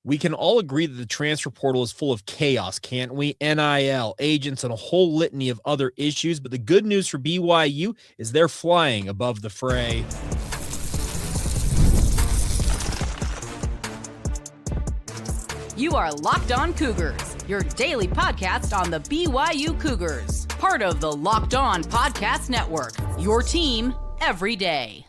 We can all agree that the transfer portal is full of chaos, can't we? NIL, agents, and a whole litany of other issues. But the good news for BYU is they're flying above the fray. You are Locked On Cougars, your daily podcast on the BYU Cougars. Part of the Locked On Podcast Network, your team every day.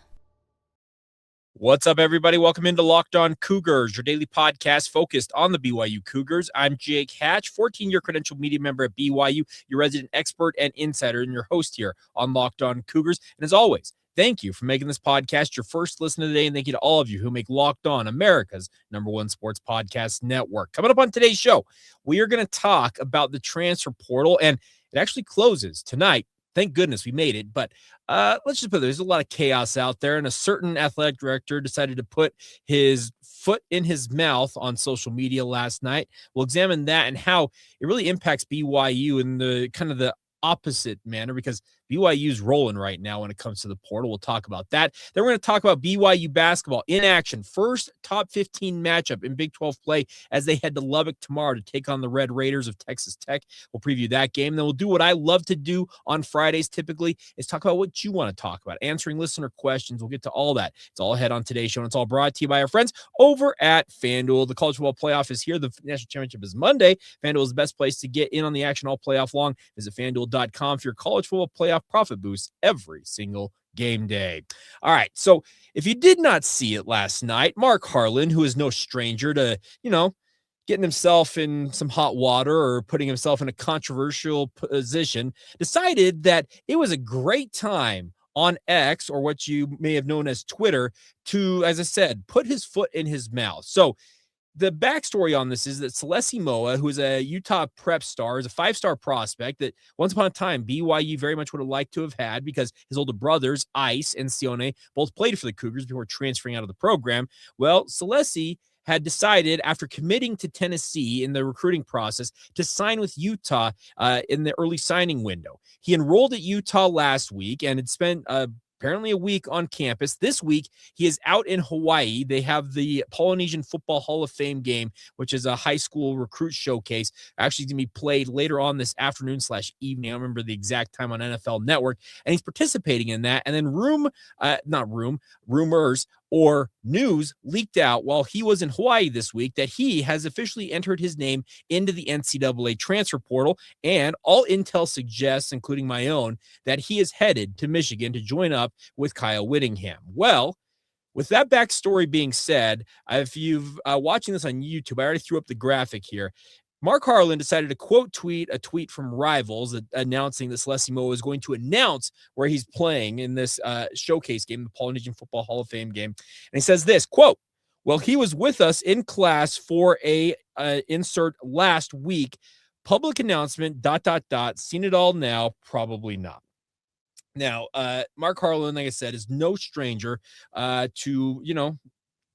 What's up, everybody? Welcome into Locked On Cougars, your daily podcast focused on the BYU Cougars. I'm Jake Hatch, 14-year credentialed media member at BYU, your resident expert and insider, and your host here on Locked On Cougars. And as always, thank you for making this podcast your first listen of the day, and thank you to all of you who make Locked On America's #1 sports podcast network. Coming up on today's show, we are going to talk about the transfer portal, and it actually closes tonight. Thank goodness we made it, but let's just put it, there's a lot of chaos out there, and a certain athletic director decided to put his foot in his mouth on social media last night. We'll examine that and how it really impacts BYU in the kind of the opposite manner, because BYU's rolling right now when it comes to the portal. We'll talk about that. Then we're going to talk about BYU basketball in action. First top 15 matchup in Big 12 play as they head to Lubbock tomorrow to take on the Red Raiders of Texas Tech. We'll preview that game. Then we'll do what I love to do on Fridays typically, is talk about what you want to talk about, answering listener questions. We'll get to all that. It's all ahead on today's show, and it's all brought to you by our friends over at FanDuel. The college football playoff is here. The national championship is Monday. FanDuel is the best place to get in on the action all playoff long. Visit FanDuel.com for your college football playoff profit boost every single game day. All right, so if you did not see it last night, Mark Harlan, who is no stranger to, getting himself in some hot water or putting himself in a controversial position, decided that it was a great time on X, or what you may have known as Twitter, to, as I said, put his foot in his mouth. So the backstory on this is that Celessi Moa, who is a Utah prep star, is a 5-star prospect that once upon a time BYU very much would have liked to have had, because his older brothers, Ice and Sione, both played for the Cougars before transferring out of the program. Well, Celessi had decided, after committing to Tennessee in the recruiting process, to sign with Utah in the early signing window. He enrolled at Utah last week and had spent apparently a week on campus. This week, he is out in Hawaii. They have the Polynesian Football Hall of Fame game, which is a high school recruit showcase. Actually going to be played later on this afternoon/evening. I don't remember the exact time on NFL Network. And he's participating in that. And then rumors or news leaked out while he was in Hawaii this week that he has officially entered his name into the NCAA transfer portal, and all intel suggests, including my own, that he is headed to Michigan to join up with Kyle Whittingham. Well, with that backstory being said, if you've watching this on YouTube, I already threw up the graphic here. Mark Harlan decided to quote tweet a tweet from Rivals announcing that Celessi Moa is going to announce where he's playing in this showcase game, the Polynesian Football Hall of Fame game. And he says this, quote, "Well, he was with us in class for a insert last week. Public announcement, ... Seen it all now? Probably not." Now, Mark Harlan, like I said, is no stranger to,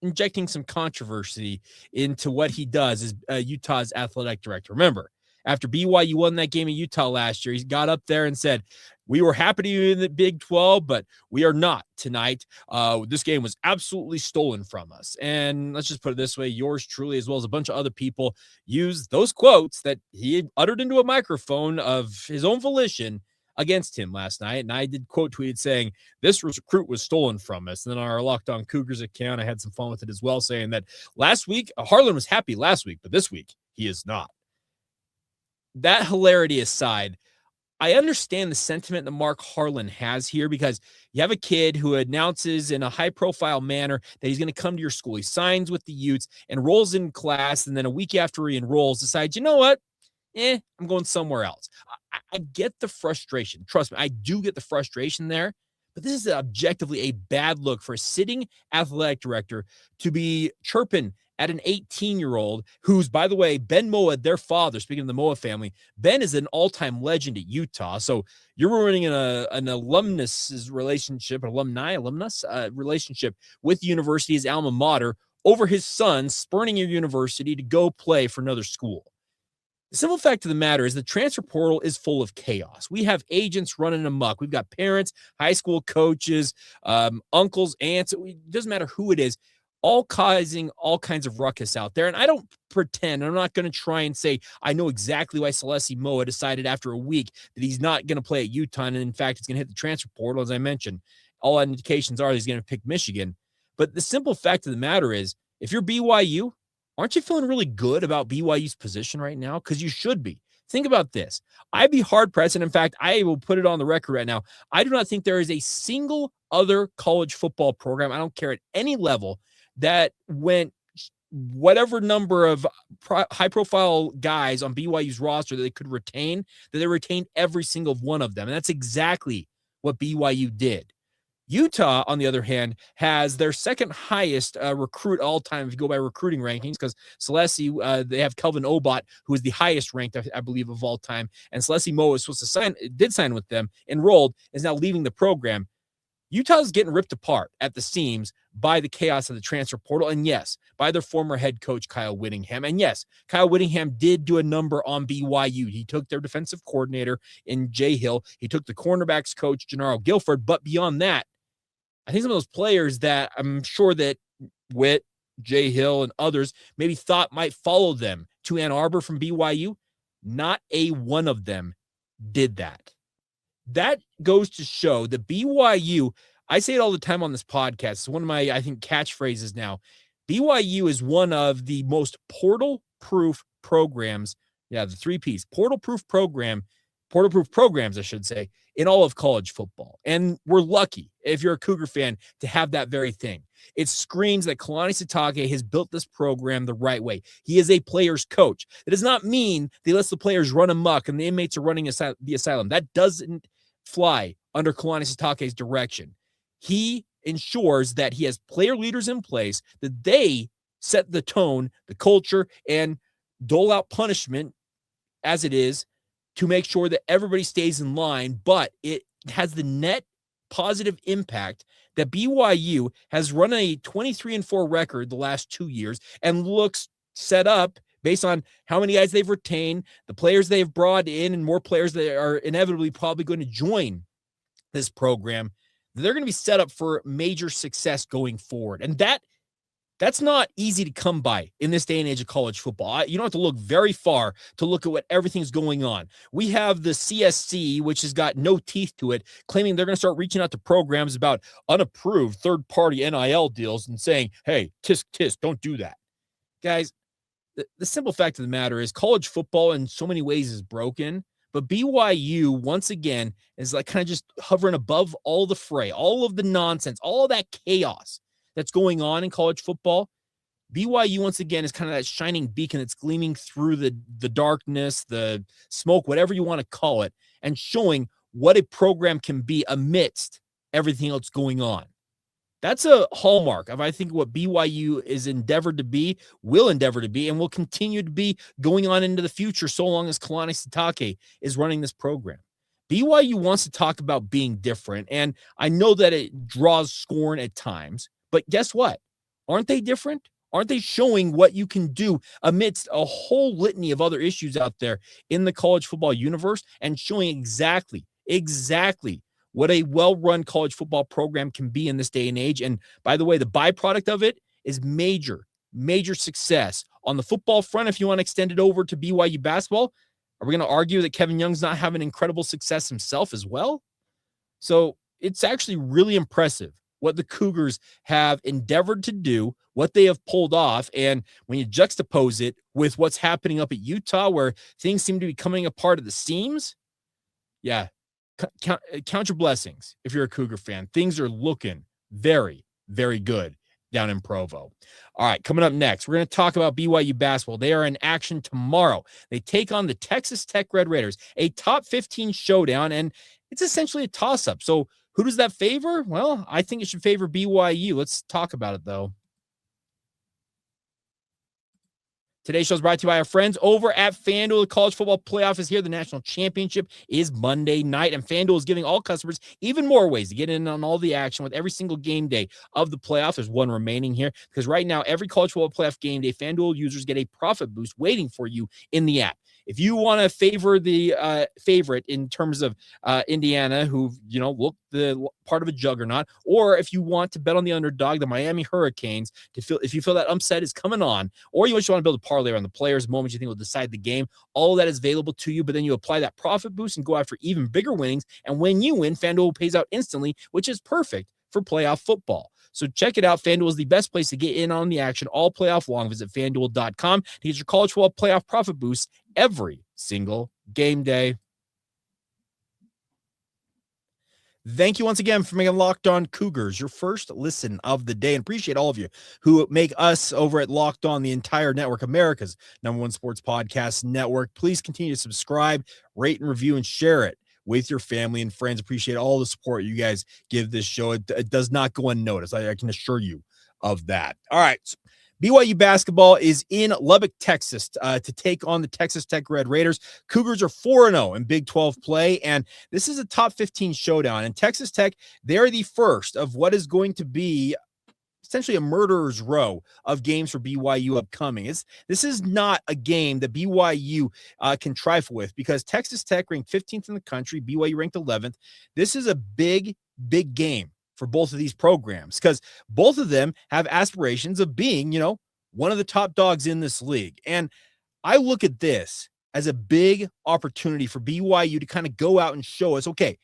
injecting some controversy into what he does as Utah's athletic director. Remember, after BYU won that game in Utah last year, he got up there and said, "We were happy to be in the Big 12, but we are not tonight. This game was absolutely stolen from us." And let's just put it this way, yours truly, as well as a bunch of other people, used those quotes that he had uttered into a microphone of his own volition against him last night. And I did quote tweeted saying, "This recruit was stolen from us." And then on our Locked On Cougars account, I had some fun with it as well, saying that last week, Harlan was happy last week, but this week he is not. That hilarity aside, I understand the sentiment that Mark Harlan has here, because you have a kid who announces in a high-profile manner that he's going to come to your school. He signs with the Utes, enrolls in class, and then a week after he enrolls, decides, you know what? I'm going somewhere else. I get the frustration. Trust me, I do get the frustration there. But this is objectively a bad look for a sitting athletic director to be chirping at an 18-year-old who's, by the way, Ben Moa, their father, speaking of the Moa family, Ben is an all-time legend at Utah. So you're ruining an alumnus relationship with the university's alma mater over his son spurning your university to go play for another school. The simple fact of the matter is the transfer portal is full of chaos. We have agents running amok. We've got parents, high school coaches, uncles, aunts. It doesn't matter who it is, all causing all kinds of ruckus out there. And I don't pretend, I'm not going to try and say I know exactly why Celeste Moa decided after a week that he's not going to play at Utah. And in fact, he's going to hit the transfer portal, as I mentioned. All indications are he's going to pick Michigan. But the simple fact of the matter is, if you're BYU, aren't you feeling really good about BYU's position right now? Because you should be. Think about this. I'd be hard-pressed, and in fact, I will put it on the record right now. I do not think there is a single other college football program, I don't care at any level, that went whatever number of high-profile guys on BYU's roster that they could retain, that they retained every single one of them. And that's exactly what BYU did. Utah, on the other hand, has their second highest recruit all time if you go by recruiting rankings, because Celeste, they have Kelvin Obot, who is the highest ranked, I believe, of all time. And Celeste Moa was supposed to did sign with them, enrolled, is now leaving the program. Utah's getting ripped apart at the seams by the chaos of the transfer portal. And yes, by their former head coach, Kyle Whittingham. And yes, Kyle Whittingham did do a number on BYU. He took their defensive coordinator in Jay Hill. He took the cornerbacks coach, Jernaro Gilford. But beyond that, I think some of those players that I'm sure that Witt, Jay Hill, and others maybe thought might follow them to Ann Arbor from BYU, not a one of them did that. That goes to show that BYU, I say it all the time on this podcast, it's one of my, I think, catchphrases now. BYU is one of the most portal-proof programs, the 3Ps, portal-proof programs, I should say, in all of college football. And we're lucky, if you're a Cougar fan, to have that very thing. It screams that Kalani Sitake has built this program the right way. He is a player's coach. It does not mean that he lets the players run amok and the inmates are running the asylum. That doesn't fly under Kalani Sitake's direction. He ensures that he has player leaders in place, that they set the tone, the culture, and dole out punishment as it is to make sure that everybody stays in line, but it has the net positive impact that BYU has run a 23-4 record the last 2 years and looks set up based on how many guys they've retained, the players they've brought in, and more players that are inevitably probably going to join this program. They're going to be set up for major success going forward. And that's not easy to come by in this day and age of college football. You don't have to look very far to look at what everything's going on. We have the CSC, which has got no teeth to it, claiming they're going to start reaching out to programs about unapproved third-party NIL deals and saying, hey, tisk, tisk, don't do that. Guys, the simple fact of the matter is college football in so many ways is broken, but BYU, once again, is like kind of just hovering above all the fray, all of the nonsense, all of that chaos that's going on in college football. BYU, once again, is kind of that shining beacon that's gleaming through the darkness, the smoke, whatever you want to call it, and showing what a program can be amidst everything else going on. That's a hallmark of, I think, what BYU is endeavored to be, will endeavor to be, and will continue to be going on into the future so long as Kalani Sitake is running this program. BYU wants to talk about being different, and I know that it draws scorn at times, but guess what? Aren't they different? Aren't they showing what you can do amidst a whole litany of other issues out there in the college football universe, and showing exactly what a well-run college football program can be in this day and age? And by the way, the byproduct of it is major success on the football front. If you want to extend it over to BYU basketball, are we going to argue that Kevin Young's not having incredible success himself as well? So it's actually really impressive what the Cougars have endeavored to do, what they have pulled off. And when you juxtapose it with what's happening up at Utah, where things seem to be coming apart at the seams, count your blessings if you're a Cougar fan. Things are looking very, very good down in Provo. All right, coming up next, we're going to talk about BYU basketball. They are in action tomorrow. They take on the Texas Tech Red Raiders, a top 15 showdown, and it's essentially a toss-up. So who does that favor? Well, I think it should favor BYU. Let's talk about it, though. Today's show is brought to you by our friends over at FanDuel. The college football playoff is here. The national championship is Monday night, and FanDuel is giving all customers even more ways to get in on all the action with every single game day of the playoff. There's one remaining here because right now, every college football playoff game day, FanDuel users get a profit boost waiting for you in the app. If you want to favor the favorite in terms of Indiana, who, look the part of a juggernaut, or if you want to bet on the underdog, the Miami Hurricanes, if you feel that upset is coming on, or you just want to build a parlay around the players, moments you think will decide the game, all of that is available to you, but then you apply that profit boost and go after even bigger winnings, and when you win, FanDuel pays out instantly, which is perfect for playoff football. So check it out. FanDuel is the best place to get in on the action all playoff long. Visit FanDuel.com to get your college football playoff profit boost every single game day. Thank you once again for making Locked On Cougars your first listen of the day, and appreciate all of you who make us over at Locked On the entire network, America's #1 sports podcast network. Please continue to subscribe, rate and review, and share it with your family and friends. Appreciate all the support you guys give this show. It does not go unnoticed. I can assure you of that. All right. So BYU basketball is in Lubbock, Texas, to take on the Texas Tech Red Raiders. Cougars are 4-0 in Big 12 play, and this is a top 15 showdown. And Texas Tech, they're the first of what is going to be essentially a murderer's row of games for BYU upcoming. This is not a game that BYU can trifle with, because Texas Tech ranked 15th in the country, BYU ranked 11th. This is a big, big game for both of these programs, because both of them have aspirations of being, one of the top dogs in this league. And I look at this as a big opportunity for BYU to kind of go out and show us, okay,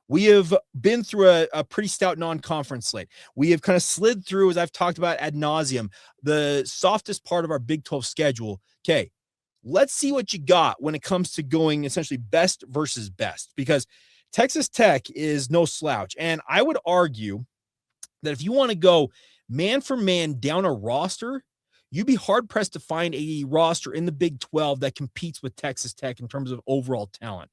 we have been through a pretty stout non-conference slate. We have kind of slid through, as I've talked about ad nauseum, the softest part of our Big 12 schedule. Okay, let's see what you got when it comes to going essentially best versus best, because Texas Tech is no slouch. And I would argue that if you want to go man for man down a roster, you'd be hard-pressed to find a roster in the Big 12 that competes with Texas Tech in terms of overall talent.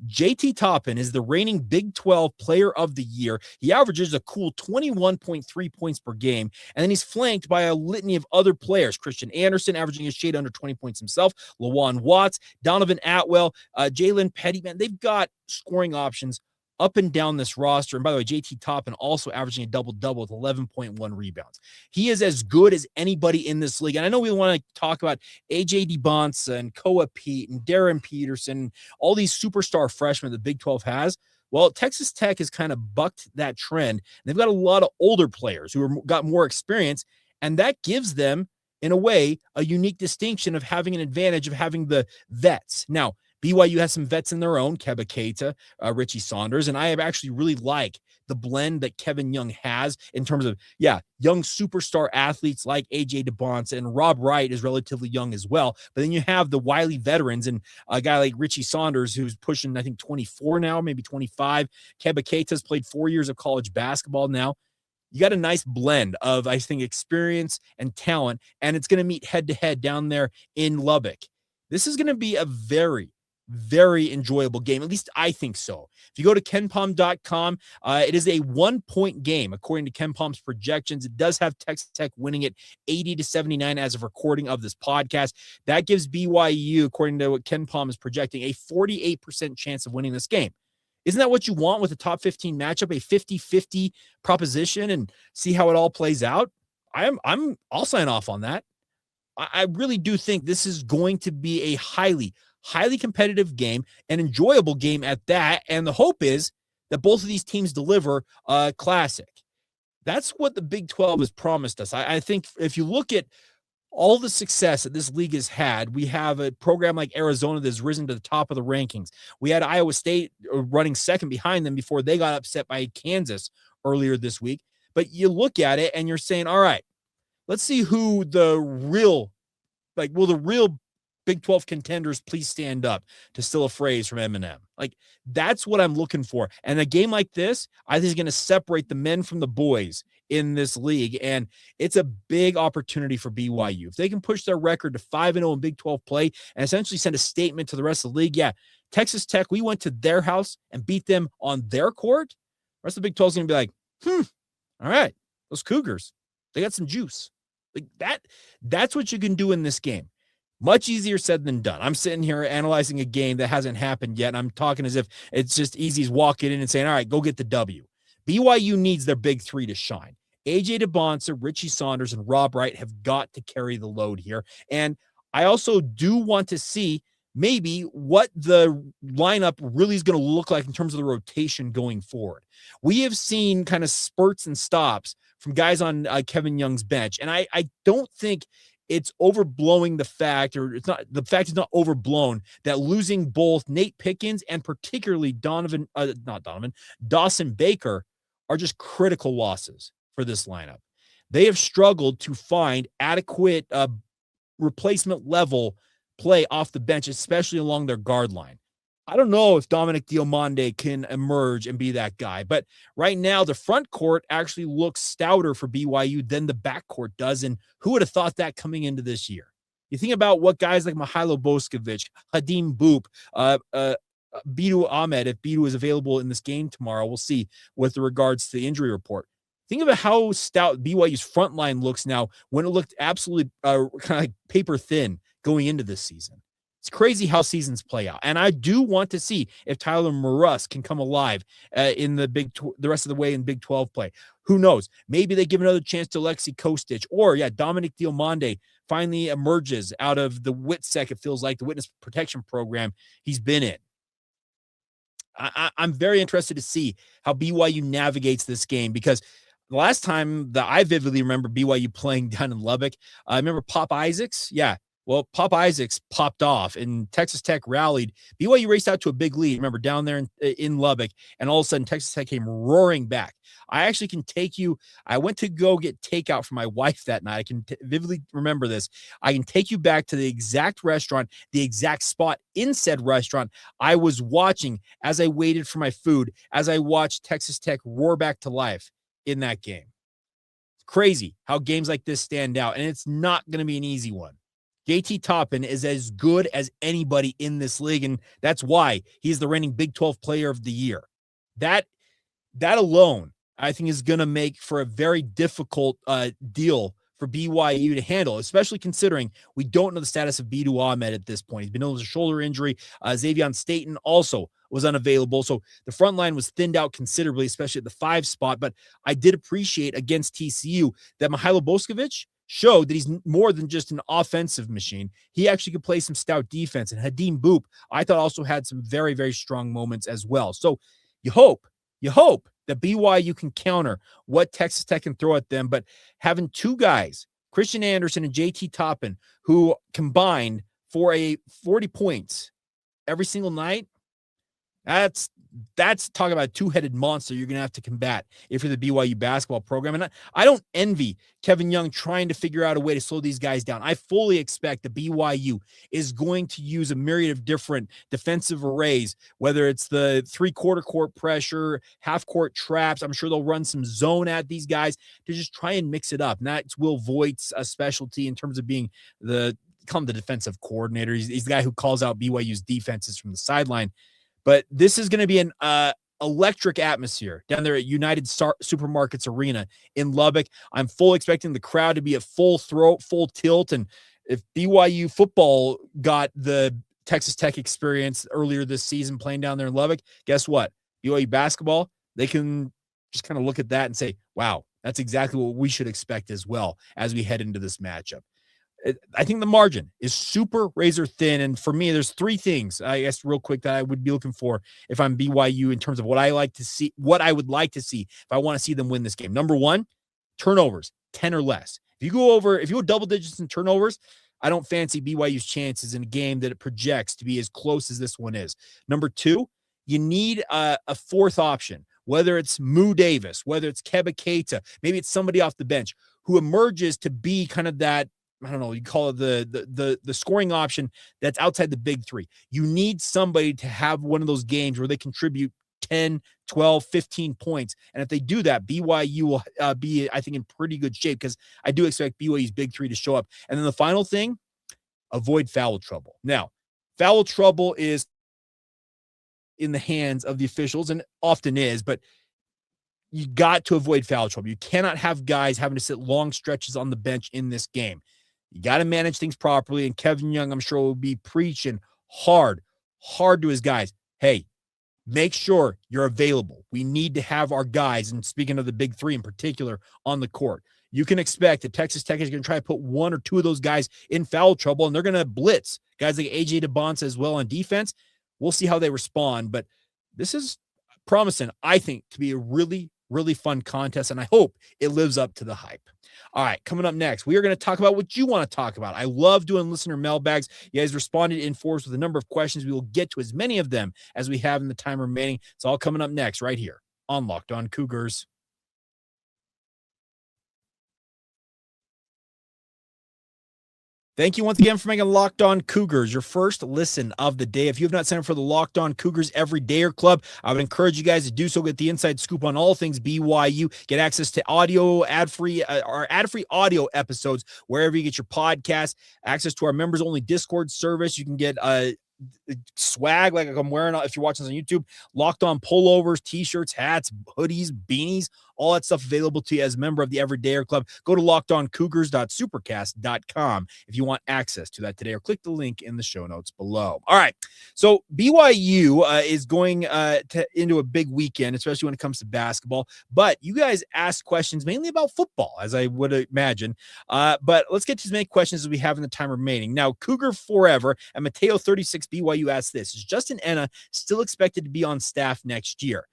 JT Toppin is the reigning Big 12 Player of the Year. He averages a cool 21.3 points per game, and then he's flanked by a litany of other players. Christian Anderson averaging a shade under 20 points himself, Lawan Watts, Donovan Atwell, Jalen Petty. Man, they've got scoring options up and down this roster. And by the way, JT Toppin also averaging a double-double with 11.1 rebounds. He is as good as anybody in this league. And I know we want to talk about AJ Dybantsa and Koa Pete and Darren Peterson, all these superstar freshmen that the Big 12 has. Well, Texas Tech has kind of bucked that trend. They've got a lot of older players who have got more experience, and that gives them, in a way, a unique distinction of having an advantage of having the vets. Now, BYU has some vets in their own, Keba Keita, Richie Saunders, and I have actually really like the blend that Kevin Young has in terms of, young superstar athletes like AJ Dybantsa, and Rob Wright is relatively young as well. But then you have the wily veterans and a guy like Richie Saunders, who's pushing, I think, 24 now, maybe 25. Keba Keita's played 4 years of college basketball now. You got a nice blend of, I think, experience and talent, and it's going to meet head-to-head down there in Lubbock. This is going to be a very, very enjoyable game. At least I think so. If you go to KenPom.com, it is a 1-point game. According to KenPom's projections, it does have Texas Tech winning it 80-79 as of recording of this podcast. That gives BYU, according to what KenPom is projecting, a 48% chance of winning this game. Isn't that what you want with a top 15 matchup, a 50-50 proposition, and see how it all plays out? I'll sign off on that. I really do think this is going to be a highly competitive game, an enjoyable game at that. And the hope is that both of these teams deliver a classic. That's what the Big 12 has promised us. I think if you look at all the success that this league has had, we have a program like Arizona that's risen to the top of the rankings. We had Iowa State running second behind them before they got upset by Kansas earlier this week. But you look at it and you're saying, all right, let's see who the real Big 12 contenders please stand up, to steal a phrase from Eminem. That's what I'm looking for. And a game like this, I think, is going to separate the men from the boys in this league. And it's a big opportunity for BYU. If they can push their record to 5-0 in Big 12 play and essentially send a statement to the rest of the league, Texas Tech, we went to their house and beat them on their court. The rest of the Big 12 is going to be like, all right, those Cougars, they got some juice. That's what you can do in this game. Much easier said than done. I'm sitting here analyzing a game that hasn't happened yet, and I'm talking as if it's just easy as walking in and saying, all right, go get the W. BYU needs their big three to shine. AJ Dybantsa, Richie Saunders, and Wright have got to carry the load here. And I also do want to see maybe what the lineup really is going to look like in terms of the rotation going forward. We have seen kind of spurts and stops from guys on Kevin Young's bench, and I don't think it's overblowing the fact, or it's not, the fact is not overblown, that losing both Nate Pickens and particularly Dawson Baker are just critical losses for this lineup. They have struggled to find adequate replacement level play off the bench, especially along their guard line. I don't know if Dominic Diomande can emerge and be that guy, but right now the front court actually looks stouter for BYU than the back court does, and who would have thought that coming into this year? You think about what guys like Mihailo Boskovic, Hadim Boop, Bidoo Ahmed, if Bidoo is available in this game tomorrow, we'll see with regards to the injury report. Think about how stout BYU's front line looks now when it looked absolutely kind of like paper thin going into this season. It's crazy how seasons play out. And I do want to see if Tyler Maruss can come alive in the rest of the way in Big 12 play. Who knows? Maybe they give another chance to Alexi Kostic, or Dominic Diomande finally emerges out of the WITSEC, it feels like, the Witness Protection Program he's been in. I'm very interested to see how BYU navigates this game, because the last time that I vividly remember BYU playing down in Lubbock, I remember Pop Isaacs. Yeah. Well, Pop Isaacs popped off and Texas Tech rallied. BYU raced out to a big lead, remember, down there in Lubbock, and all of a sudden Texas Tech came roaring back. I actually can take you. I went to go get takeout for my wife that night. I can vividly remember this. I can take you back to the exact restaurant, the exact spot in said restaurant I was watching as I waited for my food, as I watched Texas Tech roar back to life in that game. It's crazy how games like this stand out, and it's not going to be an easy one. JT Toppin is as good as anybody in this league, and that's why he's the reigning Big 12 Player of the Year. That alone, I think, is going to make for a very difficult deal for BYU to handle, especially considering we don't know the status of Bidoo Ahmed at this point. He's been dealing with a shoulder injury. Xavier Staten also was unavailable, so the front line was thinned out considerably, especially at the 5 spot. But I did appreciate against TCU that Mihailo Boskovic showed that he's more than just an offensive machine. He actually could play some stout defense. And Hadim Boop, I thought, also had some very, very strong moments as well. So you hope that BYU can counter what Texas Tech can throw at them. But having two guys, Christian Anderson and JT Toppin, who combined for 40 points every single night, that's talking about a two-headed monster you're going to have to combat if you're the BYU basketball program. And I don't envy Kevin Young trying to figure out a way to slow these guys down. I fully expect that BYU is going to use a myriad of different defensive arrays, whether it's the three-quarter court pressure, half-court traps. I'm sure they'll run some zone at these guys to just try and mix it up. And that's Will Voigt's specialty in terms of being the defensive coordinator. He's the guy who calls out BYU's defenses from the sideline. But this is going to be an electric atmosphere down there at United Supermarkets Arena in Lubbock. I'm fully expecting the crowd to be at full throat, full tilt. And if BYU football got the Texas Tech experience earlier this season playing down there in Lubbock, guess what? BYU basketball, they can just kind of look at that and say, wow, that's exactly what we should expect as well as we head into this matchup. I think the margin is super razor thin. And for me, there's three things, I guess, real quick, that I would be looking for if I'm BYU in terms of what I would like to see if I want to see them win this game. Number one, turnovers, 10 or less. If you go double digits in turnovers, I don't fancy BYU's chances in a game that it projects to be as close as this one is. Number two, you need a fourth option, whether it's Moo Davis, whether it's Keba Keita, maybe it's somebody off the bench who emerges to be kind of that, I don't know, you call it the scoring option that's outside the big three. You need somebody to have one of those games where they contribute 10, 12, 15 points. And if they do that, BYU will be, I think, in pretty good shape, because I do expect BYU's big three to show up. And then the final thing, avoid foul trouble. Now, foul trouble is in the hands of the officials, and often is, but you got to avoid foul trouble. You cannot have guys having to sit long stretches on the bench in this game. You got to manage things properly. And Kevin Young, I'm sure, will be preaching hard to his guys. Hey, make sure you're available. We need to have our guys, and speaking of the big three in particular, on the court. You can expect that Texas Tech is going to try to put one or two of those guys in foul trouble, and they're going to blitz guys like AJ Dybantsa as well on defense. We'll see how they respond, but this is promising, I think, to be a really, really fun contest, and I hope it lives up to the hype. All right, coming up next, we are going to talk about what you want to talk about. I love doing listener mailbags. You guys responded in force with a number of questions. We will get to as many of them as we have in the time remaining. It's all coming up next right here on Locked On Cougars. Thank you once again for making Locked On Cougars your first listen of the day. If you have not signed up for the Locked On Cougars Everydayer Club, I would encourage you guys to do so. Get the inside scoop on all things BYU. Get access to audio, ad-free audio episodes wherever you get your podcasts. Access to our members-only Discord service. You can get swag like I'm wearing if you're watching this on YouTube. Locked On pullovers, t-shirts, hats, hoodies, beanies, all that stuff available to you as a member of the Everydayer Club. Go to lockedoncougars.supercast.com if you want access to that today, or click the link in the show notes below. All right, so BYU is going into a big weekend, especially when it comes to basketball, but you guys asked questions mainly about football, as I would imagine, but let's get to as many questions as we have in the time remaining. Now, Cougar Forever and Mateo36 BYU asked this: is Justin Enna still expected to be on staff next year?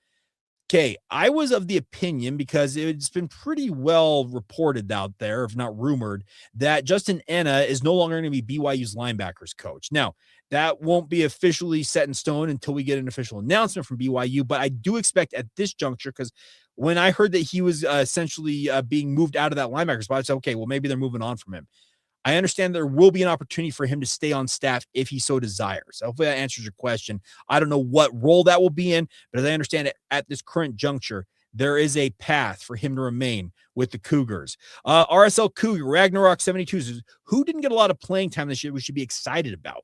Okay, I was of the opinion, because it's been pretty well reported out there, if not rumored, that Justin Enna is no longer going to be BYU's linebackers coach. Now, that won't be officially set in stone until we get an official announcement from BYU, but I do expect at this juncture, because when I heard that he was essentially being moved out of that linebacker spot, I said, okay, well, maybe they're moving on from him. I understand there will be an opportunity for him to stay on staff if he so desires. Hopefully that answers your question. I don't know what role that will be in, but as I understand it, at this current juncture, there is a path for him to remain with the Cougars. RSL Cougar, Ragnarok72 says, who didn't get a lot of playing time this year we should be excited about?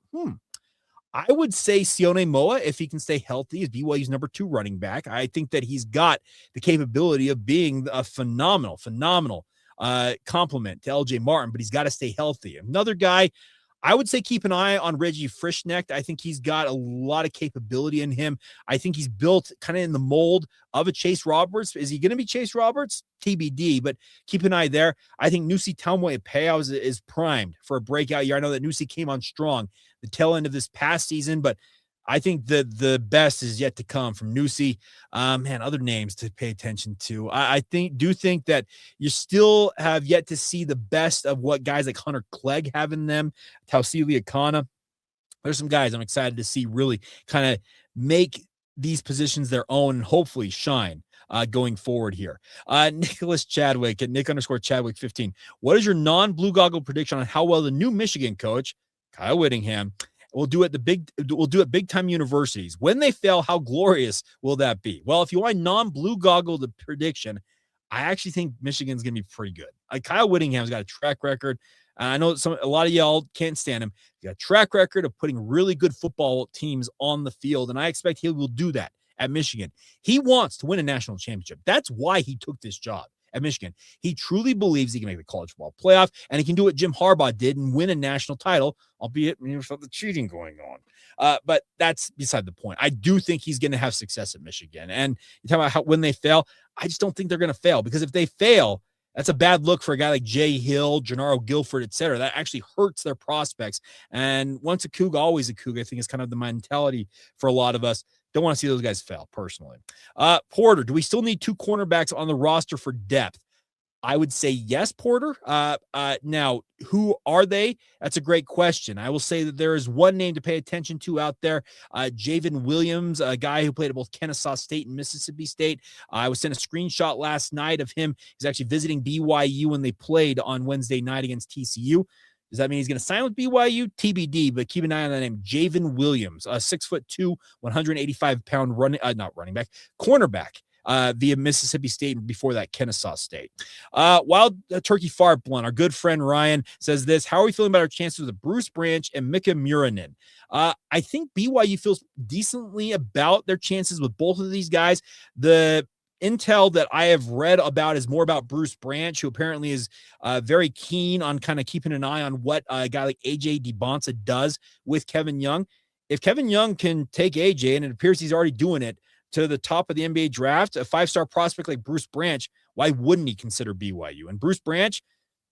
I would say Sione Moa, if he can stay healthy, is BYU's number 2 running back. I think that he's got the capability of being a phenomenal compliment to LJ Martin, but he's got to stay healthy. Another guy, I would say keep an eye on Reggie Frishknecht. I think he's got a lot of capability in him. I think he's built kind of in the mold of a Chase Roberts. Is he going to be Chase Roberts? TBD, but keep an eye there. I think Nusi Taumwe-Apea is primed for a breakout year. I know that Nusi came on strong the tail end of this past season, but I think the best is yet to come from Nusi. Other names to pay attention to. I think that you still have yet to see the best of what guys like Hunter Clegg have in them. Tausili Akana. There's some guys I'm excited to see really kind of make these positions their own and hopefully shine going forward here. Nicholas Chadwick at Nick_Chadwick15. What is your non-blue goggle prediction on how well the new Michigan coach, Kyle Whittingham, will do at big time universities? When they fail, how glorious will that be? Well, if you want non-blue goggle the prediction, I actually think Michigan's going to be pretty good. Kyle Whittingham's got a track record. I know a lot of y'all can't stand him. He's got a track record of putting really good football teams on the field, and I expect he will do that at Michigan. He wants to win a national championship. That's why he took this job at Michigan. He truly believes he can make the college football playoff, and he can do what Jim Harbaugh did and win a national title, albeit without the cheating going on. But that's beside the point. I do think he's going to have success at Michigan. And you talk about when they fail, I just don't think they're going to fail, because if they fail, that's a bad look for a guy like Jay Hill, Jernaro, Gilford, etc. That actually hurts their prospects. And once a Cougar, always a Cougar, I think is kind of the mentality for a lot of us. Don't want to see those guys fail, personally. Porter, do we still need 2 cornerbacks on the roster for depth? I would say yes, Porter. Now, who are they? That's a great question. I will say that there is one name to pay attention to out there. Jayven Williams, a guy who played at both Kennesaw State and Mississippi State. I was sent a screenshot last night of him. He's actually visiting BYU when they played on Wednesday night against TCU. Does that mean he's going to sign with BYU? TBD, but keep an eye on that name. Jayven Williams, a 6'2", 185-pound cornerback via Mississippi State, and before that, Kennesaw State. Wild Turkey Fart Blunt, our good friend Ryan, says this: how are we feeling about our chances with Bruce Branch and Mika Muranen? I think BYU feels decently about their chances with both of these guys. The intel that I have read about is more about Bruce Branch, who apparently is very keen on kind of keeping an eye on what a guy like AJ Dybantsa does with Kevin Young. If Kevin Young can take AJ, and it appears he's already doing it, to the top of the NBA draft, a 5-star prospect like Bruce Branch, why wouldn't he consider BYU? And Bruce Branch,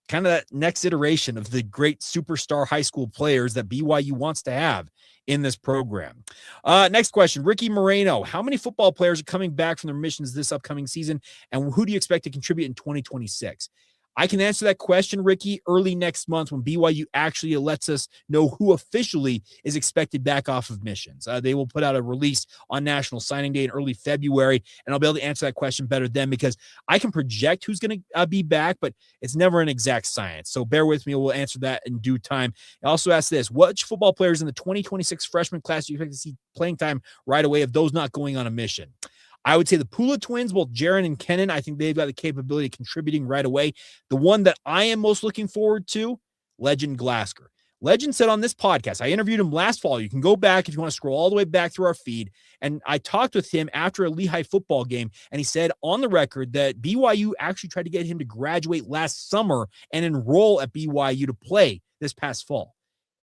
kind of that next iteration of the great superstar high school players that BYU wants to have in this program. Next question, Ricky Moreno. How many football players are coming back from their missions this upcoming season, and who do you expect to contribute in 2026? I can answer that question, Ricky, early next month when BYU actually lets us know who officially is expected back off of missions. They will put out a release on National Signing Day in early February, and I'll be able to answer that question better then because I can project who's going to be back, but it's never an exact science. So bear with me. We'll answer that in due time. I also asked this, which football players in the 2026 freshman class do you expect to see playing time right away of those not going on a mission? I would say the Pula twins, both Jaren and Kenan, I think they've got the capability of contributing right away. The one that I am most looking forward to, Legend Glasker. Legend said on this podcast, I interviewed him last fall. You can go back if you want to scroll all the way back through our feed. And I talked with him after a Lehigh football game, and he said on the record that BYU actually tried to get him to graduate last summer and enroll at BYU to play this past fall.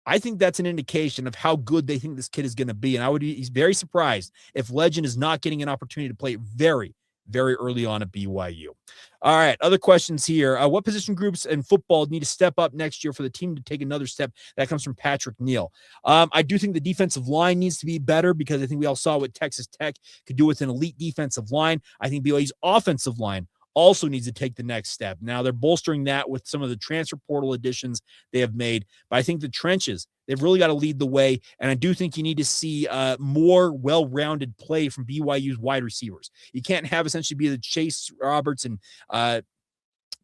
I think that's an indication of how good they think this kid is going to be. And he's very surprised if Legend is not getting an opportunity to play very, very early on at BYU. All right, other questions here. What position groups in football need to step up next year for the team to take another step? That comes from Patrick Neal. I do think the defensive line needs to be better because I think we all saw what Texas Tech could do with an elite defensive line. I think BYU's offensive line also needs to take the next step. Now, they're bolstering that with some of the transfer portal additions they have made, but I think the trenches, they've really got to lead the way, and I do think you need to see more well-rounded play from BYU's wide receivers. You can't have essentially be the Chase Roberts and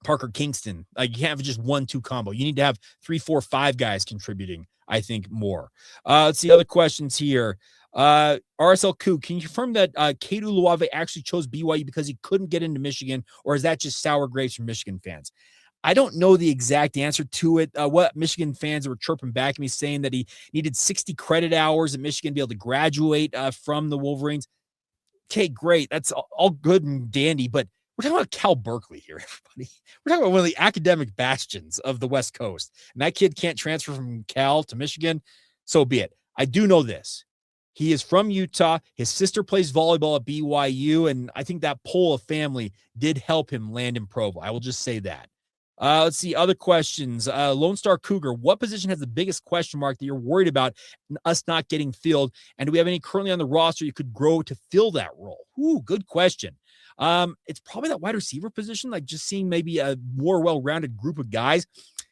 Parker Kingston. Like, you can't have just 1-2 combo. You need to have 3, 4, 5 guys contributing, I think, more. Let's see other questions here. RSL Coup, can you confirm that Keita Luave actually chose BYU because he couldn't get into Michigan, or is that just sour grapes from Michigan fans? I don't know the exact answer to it. What Michigan fans were chirping back at me saying that he needed 60 credit hours at Michigan to be able to graduate from the Wolverines. Okay, great. That's all good and dandy, but we're talking about Cal Berkeley here, everybody. We're talking about one of the academic bastions of the West Coast, and that kid can't transfer from Cal to Michigan. So be it. I do know this. He is from Utah. His sister plays volleyball at BYU, and I think that pull of family did help him land in Provo. I will just say that. Let's see, other questions. Lone Star Cougar, what position has the biggest question mark that you're worried about us not getting filled? And do we have any currently on the roster you could grow to fill that role? Ooh, good question. It's probably that wide receiver position, like just seeing maybe a more well-rounded group of guys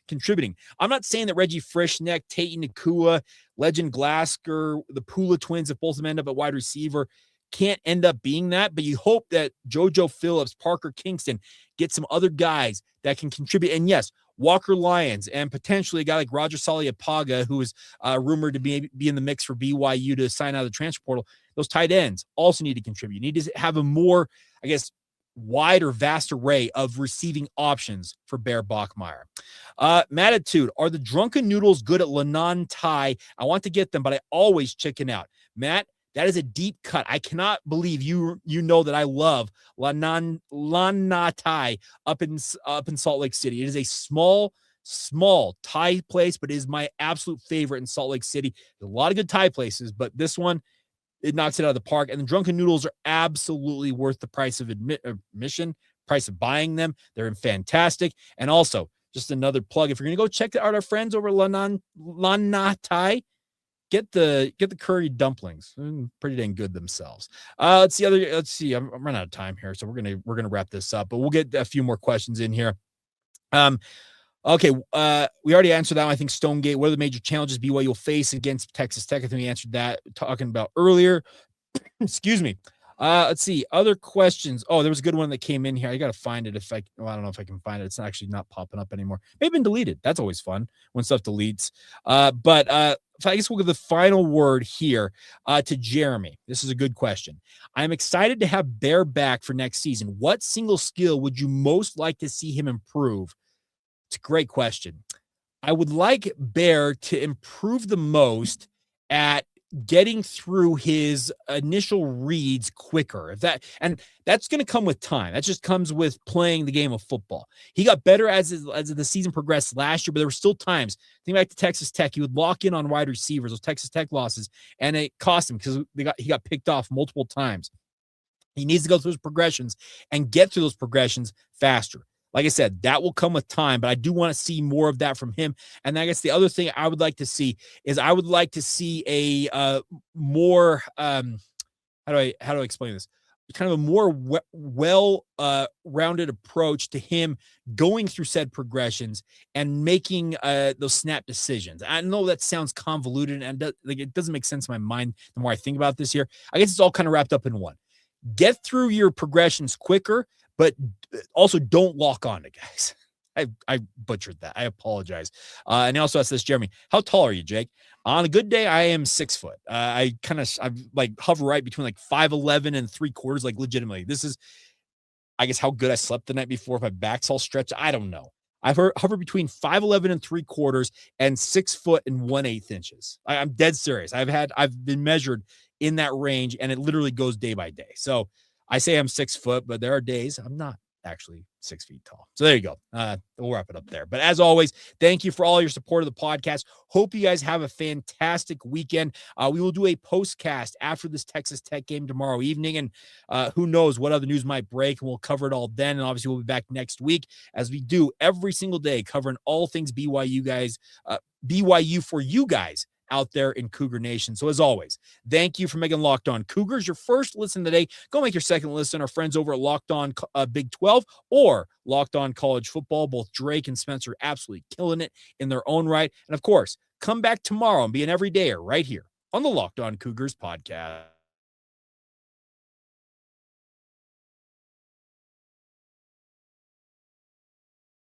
contributing. I'm not saying that Reggie Frishknecht, Tate Nakua, Legend Glasker, the Pula twins, if both of them end up at wide receiver, can't end up being that, but you hope that JoJo Phillips, Parker Kingston get some other guys that can contribute. And yes, Walker Lyons and potentially a guy like Roger Saliapaga, who is rumored to be in the mix for BYU to sign out of the transfer portal. Those tight ends also need to contribute. You need to have a more, I guess, wide or vast array of receiving options for Bear Bachmeyer. Matitude, are the drunken noodles good at Lanai Tai? I want to get them, but I always chicken out. Matt, that is a deep cut. I cannot believe you know that I love Lanai Tai up in Salt Lake City. It is a small Thai place, but it is my absolute favorite in Salt Lake City. There's a lot of good Thai places, but this one, it knocks it out of the park. And the drunken noodles are absolutely worth the price of admission, price of buying them. They're fantastic. And also, just another plug, if you're going to go check out our friends over at Lanai Tai, get the curry dumplings. Pretty dang good themselves. Let's see. I'm running out of time here, so we're gonna wrap this up, but we'll get a few more questions in here. Okay, we already answered that one. I think Stonegate, what are the major challenges BYU will face against Texas Tech? I think we answered that talking about earlier. Excuse me. Let's see. Other questions. Oh, there was a good one that came in here. I got to find it I don't know if I can find it. It's actually not popping up anymore. Maybe been deleted. That's always fun when stuff deletes. But I guess we'll give the final word here to Jeremy. This is a good question. I'm excited to have Bear back for next season. What single skill would you most like to see him improve? It's a great question. I would like Bear to improve the most at getting through his initial reads quicker. That's going to come with time. That just comes with playing the game of football. He got better as the season progressed last year, but there were still times. Think back to Texas Tech, he would lock in on wide receivers, those Texas Tech losses, and it cost him because he got picked off multiple times. He needs to go through those progressions and get through those progressions faster. Like I said, that will come with time, but I do want to see more of that from him. And I guess the other thing I would like to see is a more how do I explain this? Kind of a more rounded approach to him going through said progressions and making those snap decisions. I know that sounds convoluted and it doesn't make sense in my mind the more I think about this here. I guess it's all kind of wrapped up in one. Get through your progressions quicker, but also don't lock on to guys. I butchered that. I apologize. And he also asks this, Jeremy, how tall are you, Jake? On a good day, I am 6 foot. I like hover right between like 5'11" and 3/4. Like legitimately, this is, I guess, how good I slept the night before. If my back's all stretched, I don't know. I've hovered between 5'11" and 3/4 and 6 foot and 1/8 inches. I'm dead serious. I've been measured in that range, and it literally goes day by day. So I say I'm 6 foot, but there are days I'm not actually 6 feet tall. So there you go. We'll wrap it up there. But as always, thank you for all your support of the podcast. Hope you guys have a fantastic weekend. We will do a postcast after this Texas Tech game tomorrow evening, and who knows what other news might break, and we'll cover it all then. And obviously, we'll be back next week as we do every single day, covering all things BYU guys, BYU for you guys out there in Cougar Nation. So as always, thank you for making Locked On Cougars your first listen today. Go make your second listen. Our friends over at Locked On Big 12 or Locked On College Football. Both Drake and Spencer absolutely killing it in their own right. And of course, come back tomorrow and be an everydayer right here on the Locked On Cougars podcast.